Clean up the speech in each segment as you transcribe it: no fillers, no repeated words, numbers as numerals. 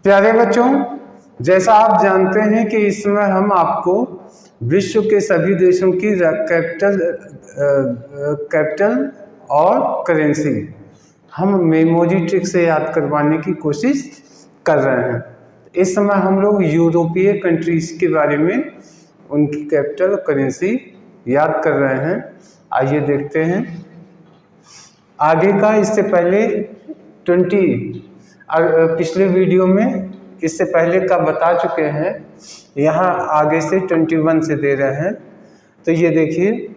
प्यारे बच्चों, जैसा आप जानते हैं कि इस समय हम आपको विश्व के सभी देशों की कैपिटल और करेंसी हम मेमोरी ट्रिक से याद करवाने की कोशिश कर रहे हैं। इस समय हम लोग यूरोपीय कंट्रीज के बारे में उनकी कैपिटल और करेंसी याद कर रहे हैं। आइए देखते हैं आगे का। इससे पहले पिछले वीडियो में इससे पहले का बता चुके हैं, यहाँ आगे से 21 से दे रहे हैं। तो ये देखिए,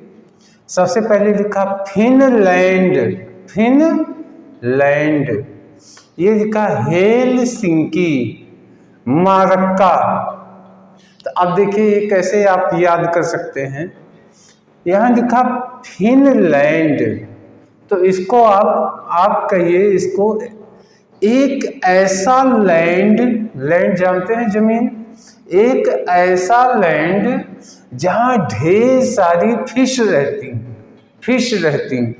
सबसे पहले लिखा फिनलैंड, फिनलैंड। ये लिखा हेलसिंकी, मारक्का। तो अब देखिए ये कैसे आप याद कर सकते हैं। यहाँ लिखा फिनलैंड, तो इसको आप कहिए इसको एक ऐसा लैंड, लैंड जानते हैं जमीन, एक ऐसा लैंड जहाँ ढेर सारी फिश रहती,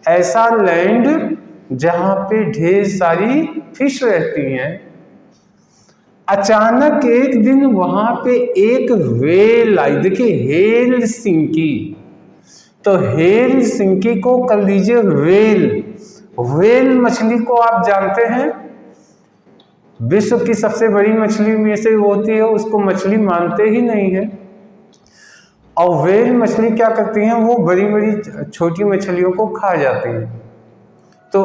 ऐसा लैंड जहाँ पे ढेर सारी फिश रहती हैं। अचानक एक दिन वहां पे एक व्हेल आई। देखिए हेलसिंकी, तो हेलसिंकी को कर लीजिए व्हेल। व्हेल मछली को आप जानते हैं विश्व की सबसे बड़ी मछली में से होती है, उसको मछली मानते ही नहीं है। और व्हेल मछली क्या करती हैं, वो बड़ी बड़ी छोटी मछलियों को खा जाती हैं। तो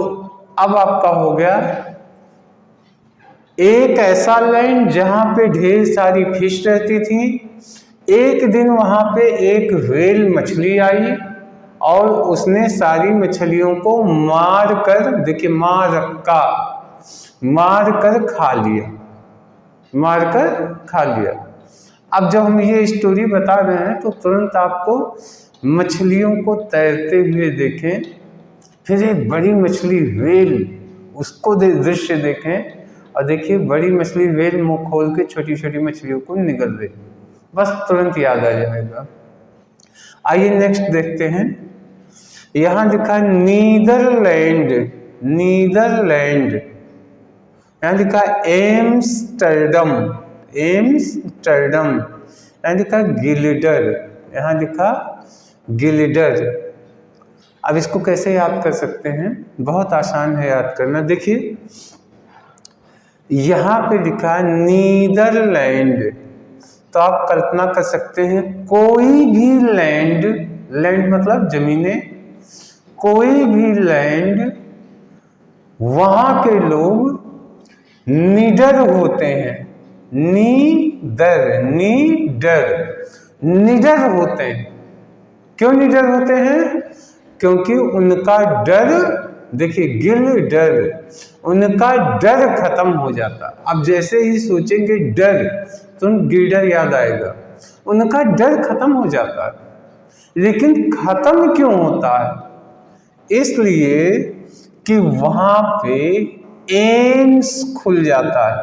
अब आपका हो गया एक ऐसा लैंड जहां पे ढेर सारी फिश रहती थी। एक दिन वहां पे एक व्हेल मछली आई और उसने सारी मछलियों को मार कर, देखिए मारक्का, मार कर खा लिया। अब जब हम ये स्टोरी बता रहे हैं तो तुरंत आपको मछलियों को तैरते हुए देखें, फिर एक बड़ी मछली व्हेल, उसको दृश्य देखें और देखिए बड़ी मछली व्हेल मुंह खोल के छोटी छोटी मछलियों को निगल दे, बस तुरंत याद आ जाएगा। आइए नेक्स्ट देखते हैं। यहाँ लिखा नीदरलैंड, नीदरलैंड। यहाँ लिखा एम्स्टर्डम, एम्स्टर्डम। यहाँ लिखा गिल्डर, यहाँ लिखा गिल्डर। अब इसको कैसे याद कर सकते हैं, बहुत आसान है याद करना। देखिए यहाँ पे लिखा नीदरलैंड, तो आप कल्पना कर सकते हैं कोई भी लैंड, लैंड मतलब जमीनें, कोई भी लैंड वहां के लोग निडर होते हैं। निडर होते हैं। क्यों निडर होते हैं? क्योंकि उनका डर, देखिए गिल डर, उनका डर खत्म हो जाता। अब जैसे ही सोचेंगे डर तो गिल्डर याद आएगा। उनका डर खत्म हो जाता है। लेकिन खत्म क्यों होता है? इसलिए कि वहां पे एम्स खुल जाता है।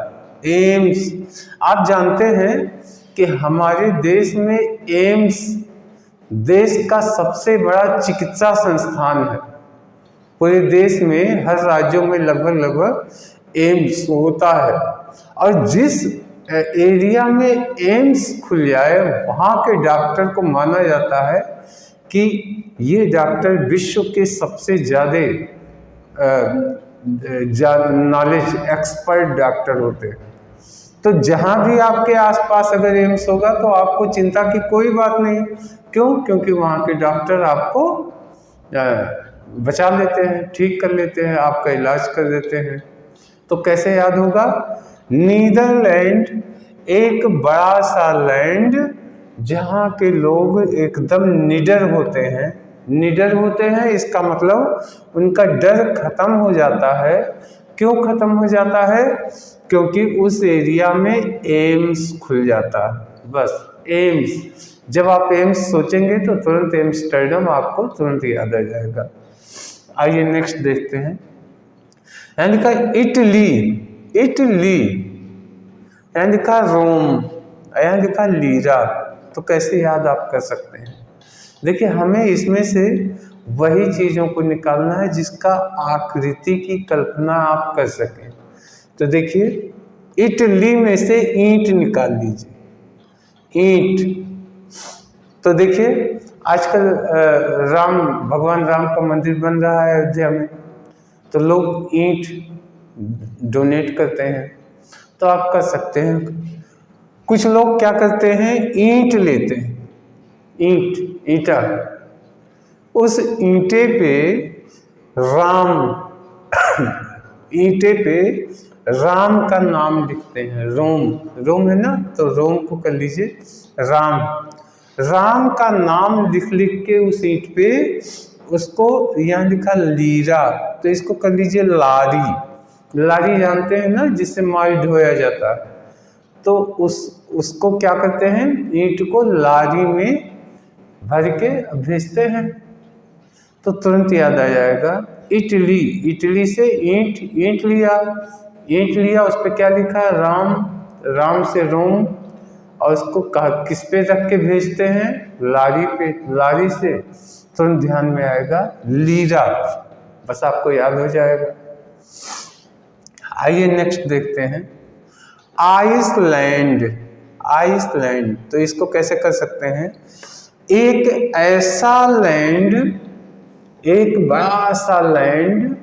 एम्स, आप जानते हैं कि हमारे देश में एम्स देश का सबसे बड़ा चिकित्सा संस्थान है। पूरे देश में हर राज्यों में लगभग एम्स होता है। और जिस एरिया में एम्स खुल जाए वहाँ के डॉक्टर को माना जाता है कि ये डॉक्टर विश्व के सबसे ज़्यादा नॉलेज एक्सपर्ट डॉक्टर होते हैं। तो जहाँ भी आपके आसपास अगर एम्स होगा तो आपको चिंता की कोई बात नहीं। क्यों? क्योंकि वहाँ के डॉक्टर आपको बचा लेते हैं, ठीक कर लेते हैं, आपका इलाज कर देते हैं। तो कैसे याद होगा? नीदरलैंड एक बड़ा सा लैंड जहाँ के लोग एकदम निडर होते हैं। निडर होते हैं इसका मतलब उनका डर खत्म हो जाता है। क्यों खत्म हो जाता है? क्योंकि उस एरिया में एम्स खुल जाता है। बस एम्स, जब आप एम्स सोचेंगे तो तुरंत एम्स्टर्डम आपको तुरंत याद आ जाएगा। आइए नेक्स्ट देखते हैं। यहाँ लिखा इटली, इटली। यहाँ लिखा रोम, यहाँ लिखा लीरा। तो कैसे याद आप कर सकते हैं? देखिए हमें इसमें से वही चीज़ों को निकालना है जिसका आकृति की कल्पना आप कर सकें। तो देखिए इटली में से ईंट निकाल लीजिए, ईंट। तो देखिए आजकल भगवान राम का मंदिर बन रहा है अयोध्या में, तो लोग ईंट डोनेट करते हैं, तो आप कर सकते हैं। कुछ लोग क्या करते हैं, ईंट लेते हैं, ईंटा, उस ईंटे पे राम का नाम लिखते हैं। रोम है ना, तो रोम को कर लीजिए राम का नाम लिख के उस ईंट पे उसको यहाँ लिखा लीरा, तो इसको कर लीजिए लारी जानते हैं ना, जिससे माल ढोया जाता है। तो उसको क्या करते हैं, ईंट को लारी में भर के भेजते हैं। तो तुरंत याद आ जाएगा इटली से ईंट लिया, उस पर क्या लिखा, राम से रोम, और उसको किस पे रख के भेजते हैं, लारी पे। लारी से तुरंत ध्यान में आएगा लीरा, बस आपको याद हो जाएगा। आइए नेक्स्ट देखते हैं, आइसलैंड। तो इसको कैसे कर सकते हैं, एक ऐसा लैंड, एक बड़ा सा लैंड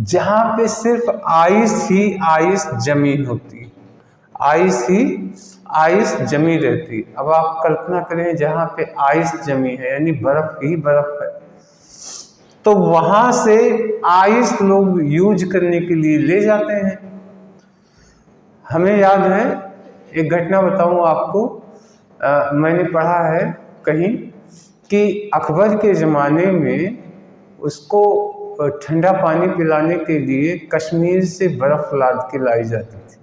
जहां पे सिर्फ आइस जमी होती, आइस जमी रहती। अब आप कल्पना करें जहां पे आइस जमी है, यानी बर्फ ही बर्फ है, तो वहां से आइस लोग यूज करने के लिए ले जाते हैं। हमें याद है, एक घटना बताऊं आपको, मैंने पढ़ा है कहीं कि अकबर के ज़माने में उसको ठंडा पानी पिलाने के लिए कश्मीर से बर्फ़ लाद के लाई जाती थी।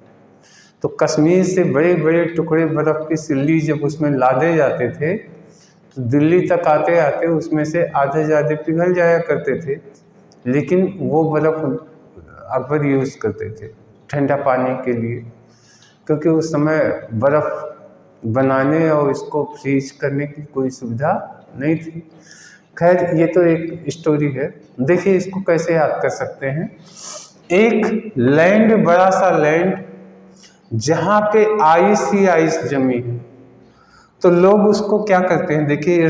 तो कश्मीर से बड़े बड़े टुकड़े बर्फ़ की सिल्ली जब उसमें लादे जाते थे, तो दिल्ली तक आते आते उसमें से आधे ज़्यादा पिघल जाया करते थे, लेकिन वो बर्फ़ अकबर यूज़ करते थे ठंडा पानी के लिए, क्योंकि उस समय बर्फ़ बनाने और इसको फ्रीज करने की कोई सुविधा नहीं थी। खैर ये तो एक स्टोरी है। देखिए इसको कैसे याद कर सकते हैं, एक लैंड, बड़ा सा लैंड जहाँ पे आइस ही आइस जमी है, तो लोग उसको क्या करते हैं, देखिए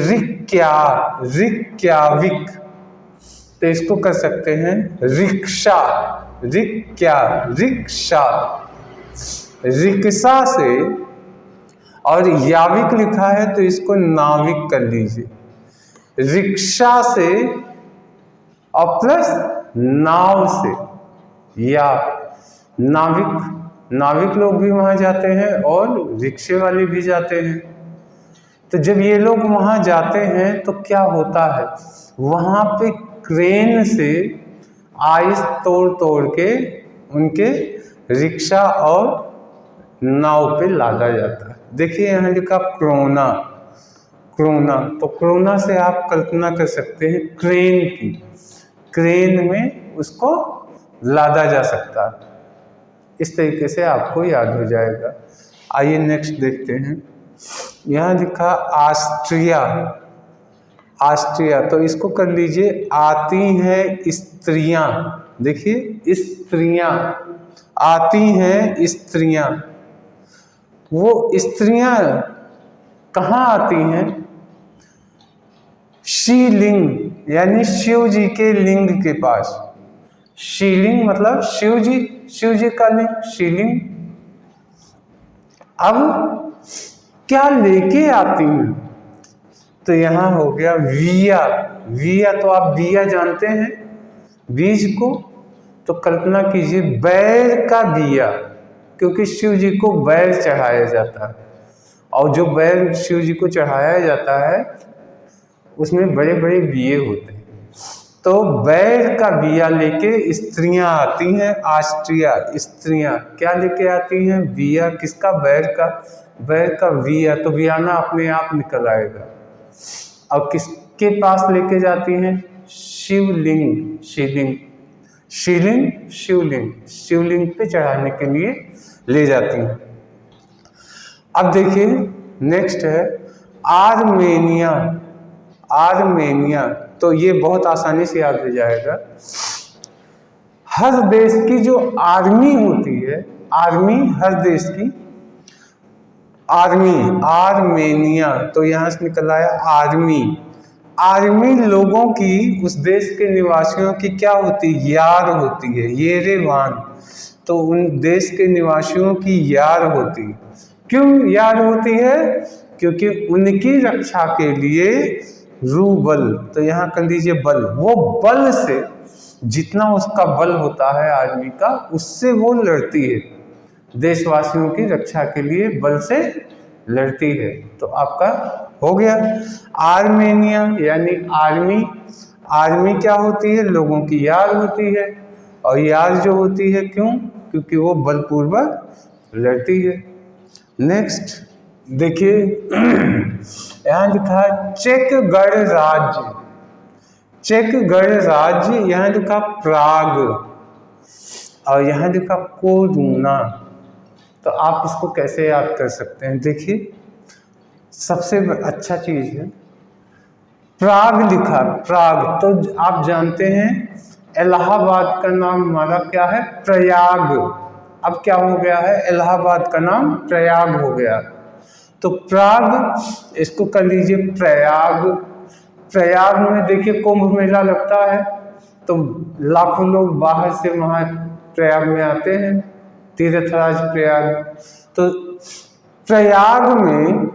रिक्याविक, तो इसको कर सकते हैं रिक्शा, रिक्शा से, और याविक लिखा है तो इसको नाविक कर लीजिए, रिक्शा से और प्लस नाव से, या नाविक लोग भी वहाँ जाते हैं और रिक्शे वाले भी जाते हैं। तो जब ये लोग वहाँ जाते हैं तो क्या होता है, वहाँ पे क्रेन से आइस तोड़ के उनके रिक्शा और नाव पे लादा जाता है। देखिए यहाँ लिखा क्रोना, तो क्रोना से आप कल्पना कर सकते हैं क्रेन की, क्रेन में उसको लादा जा सकता है। इस तरीके से आपको याद हो जाएगा। आइए नेक्स्ट देखते हैं, यहाँ लिखा ऑस्ट्रिया, तो इसको कर लीजिए आती हैं स्त्रियां। देखिए स्त्रियां आती हैं, स्त्रियां, वो स्त्रियां कहाँ आती हैं, शिवलिंग, यानी शिव जी के लिंग के पास। शिवलिंग मतलब शिव जी का लिंग, शिवलिंग। अब क्या लेके आती हैं, तो यहाँ हो गया विया, तो आप विया जानते हैं बीज को, तो कल्पना कीजिए बैर का विया, क्योंकि शिव जी को बैर चढ़ाया जाता है, और जो बैर शिव जी को चढ़ाया जाता है उसमें बड़े बड़े बिये होते हैं। तो बैर का बिया लेके स्त्रियां आती हैं, ऑस्ट्रिया स्त्रियां क्या लेके आती हैं, बिया किसका, बैर का बिया, तो बियाना अपने आप निकल आएगा। और किसके पास लेके जाती हैं, शिवलिंग पे चढ़ाने के लिए ले जाती हैं। अब देखिए नेक्स्ट है आर्मेनिया, तो ये बहुत आसानी से याद हो जाएगा। हर देश की जो आर्मी होती है आर्मी हर देश की, आर्मी आर्मेनिया, तो यहाँ से निकल आया आर्मी। आर्मी लोगों की, उस देश के निवासियों की क्या होती है? यार होती है, येरेवान। तो उन देश के निवासियों की यार होती। क्यों यार होती है? क्योंकि उनकी रक्षा के लिए रूबल, तो यहाँ कर लीजिए बल, वो बल से, जितना उसका बल होता है आर्मी का, उससे वो लड़ती है, देशवासियों की रक्षा के लिए बल से लड़ती है। तो आपका हो गया आर्मेनिया यानी आर्मी। आर्मी क्या होती है? लोगों की यार होती है, और यार जो होती है क्यों? क्योंकि वो बलपूर्वक लड़ती है। नेक्स्ट देखिए यहाँ लिखा है चेक गणराज्य। चेक गणराज्य, यहाँ लिखा प्राग, और यहाँ लिखा कोरूना। तो आप इसको कैसे याद कर सकते हैं? देखिए सबसे अच्छा चीज है प्राग लिखा, प्राग। तो आप जानते हैं इलाहाबाद का नाम हमारा क्या है? प्रयाग। अब क्या हो गया है? इलाहाबाद का नाम प्रयाग हो गया। तो प्राग, इसको कर लीजिए प्रयाग। प्रयाग में देखिए कुंभ मेला लगता है, तो लाखों लोग बाहर से वहाँ प्रयाग में आते हैं, तीर्थराज प्रयाग। तो प्रयाग में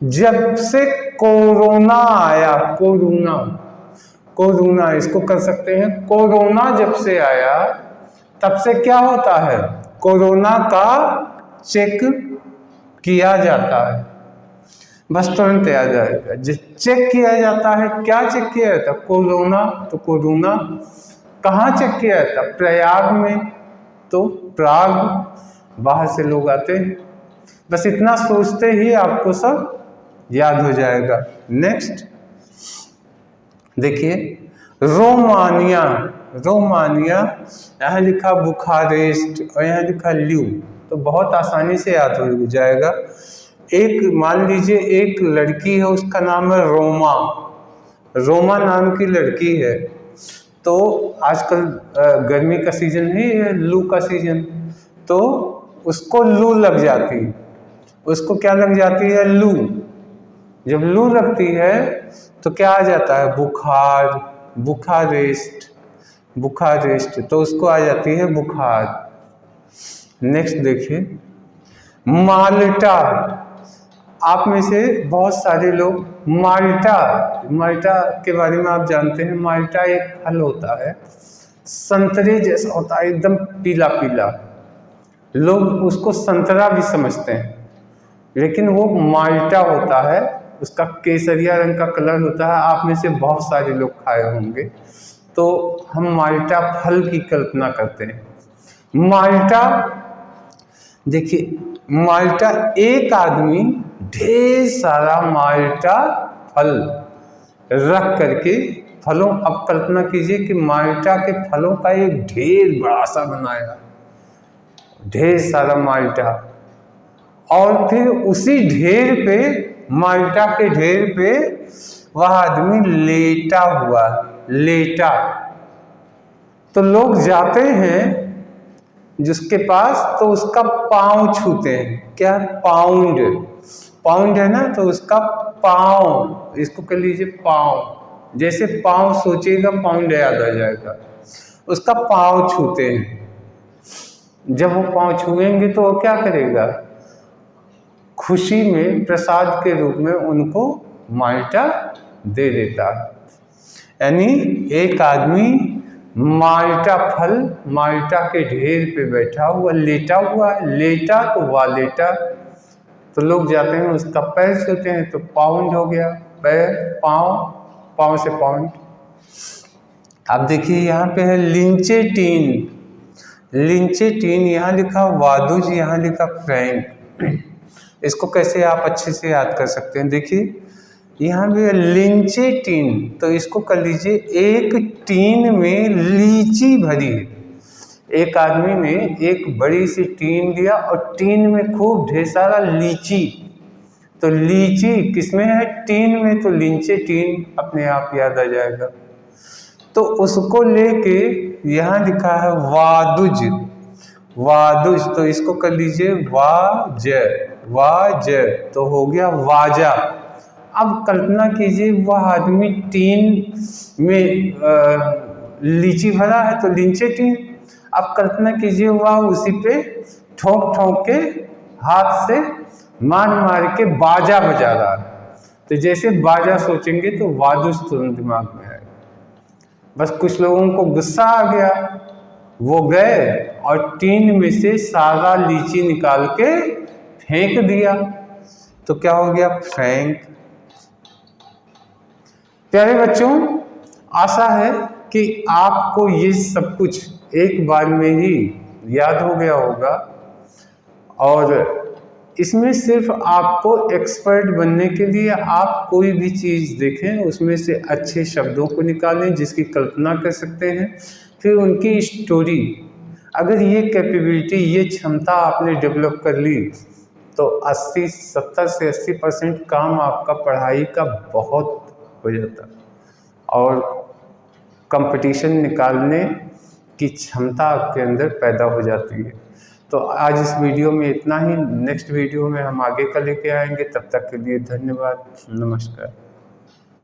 जब से कोरोना आया, कोरोना, कोरोना इसको कर सकते हैं, कोरोना जब से आया तब से क्या होता है? कोरोना का चेक किया जाता है, बस तुरंत आ जाएगा। चेक किया जाता है, क्या चेक किया जाता है? कोरोना। तो कोरोना कहाँ चेक किया जाता है? प्रयाग में। तो प्राग, बाहर से लोग आते हैं। बस इतना सोचते ही आपको सब याद हो जाएगा। नेक्स्ट देखिए रोमानिया। रोमानिया, यहाँ लिखा बुखारेस्ट, और यहाँ लिखा ल्यू। तो बहुत आसानी से याद हो जाएगा। एक मान लीजिए एक लड़की है, उसका नाम है रोमा। रोमा नाम की लड़की है। तो आजकल गर्मी का सीजन है, लू का सीजन, तो उसको लू लग जाती है। उसको क्या लग जाती है? लू। जब लू लगती है तो क्या आ जाता है? बुखार, बुखारेस्ट, बुखारेस्ट। तो उसको आ जाती है बुखार। नेक्स्ट देखिए माल्टा। आप में से बहुत सारे लोग माल्टा, माल्टा के बारे में आप जानते हैं। माल्टा एक फल होता है, संतरे जैसा होता है, एकदम पीला पीला। लोग उसको संतरा भी समझते हैं, लेकिन वो माल्टा होता है। उसका केसरिया रंग का कलर होता है। आप में से बहुत सारे लोग खाए होंगे। तो हम माल्टा फल की कल्पना करते हैं। माल्टा देखिए, माल्टा एक आदमी ढेर सारा माल्टा फल रख करके, फलों, अब कल्पना कीजिए कि माल्टा के फलों का एक ढेर बड़ा सा बनाया, ढेर सारा माल्टा, और फिर उसी ढेर पे, माल्टा के ढेर पे वह आदमी लेटा हुआ, लेटा। तो लोग जाते हैं जिसके पास, तो उसका पाँव छूते हैं। क्या? पाउंड, पाउंड है ना, तो उसका पाँव, इसको कर लीजिए पाँव। जैसे पाँव सोचिएगा, पाउंड याद आ जाएगा। उसका पाँव छूते हैं। जब वो पाँव छुएंगे तो वो क्या करेगा? खुशी में प्रसाद के रूप में उनको माल्टा दे देता है। यानी एक आदमी माल्टा फल, माल्टा के ढेर पे बैठा हुआ, लेटा हुआ है। लेटा तो वालेटा। तो लोग जाते हैं, उसका पैर छूते हैं, तो पाउंड हो गया। पैर, पाँव, पाँव से पाउंड। अब देखिए यहाँ पे है लिंचेटीन। लिंचेटीन, यहाँ लिखा वादुज, यहाँ लिखा फ्रैंक। इसको कैसे आप अच्छे से याद कर सकते हैं? देखिए यहाँ पे लिंचेटीन, तो इसको कर लीजिए एक टीन में लीची भरी है। एक आदमी ने एक बड़ी सी टीन लिया और टीन में खूब ढेर सारा लीची। तो लीची किसमें है? टीन में। तो लिंचेटीन अपने आप याद आ जाएगा। तो उसको लेके यहाँ लिखा है वादुज। वादुज, तो इसको कर लीजिए वाज, वाज, तो हो गया वाजा। अब कल्पना कीजिए वह आदमी टीन में लीची भरा है तो लीचे टीन। अब कल्पना कीजिए वह उसी पे ठोक ठोक के हाथ से मार मार के बाजा बजा रहा है। तो जैसे बाजा सोचेंगे तो वादुज तुरंत दिमाग में है। बस कुछ लोगों को गुस्सा आ गया, वो गए और टीन में से सारा लीची निकाल के फेंक दिया। तो क्या हो गया? फ्रैंक। प्यारे बच्चों, आशा है कि आपको ये सब कुछ एक बार में ही याद हो गया होगा और इसमें सिर्फ आपको एक्सपर्ट बनने के लिए आप कोई भी चीज़ देखें, उसमें से अच्छे शब्दों को निकालें जिसकी कल्पना कर सकते हैं, फिर उनकी स्टोरी। अगर ये कैपेबिलिटी, ये क्षमता आपने डेवलप कर ली तो 70 से 80% काम आपका पढ़ाई का बहुत हो जाता और कंपटीशन निकालने की क्षमता आपके अंदर पैदा हो जाती है। तो आज इस वीडियो में इतना ही। नेक्स्ट वीडियो में हम आगे का लेके आएंगे। तब तक के लिए धन्यवाद, नमस्कार।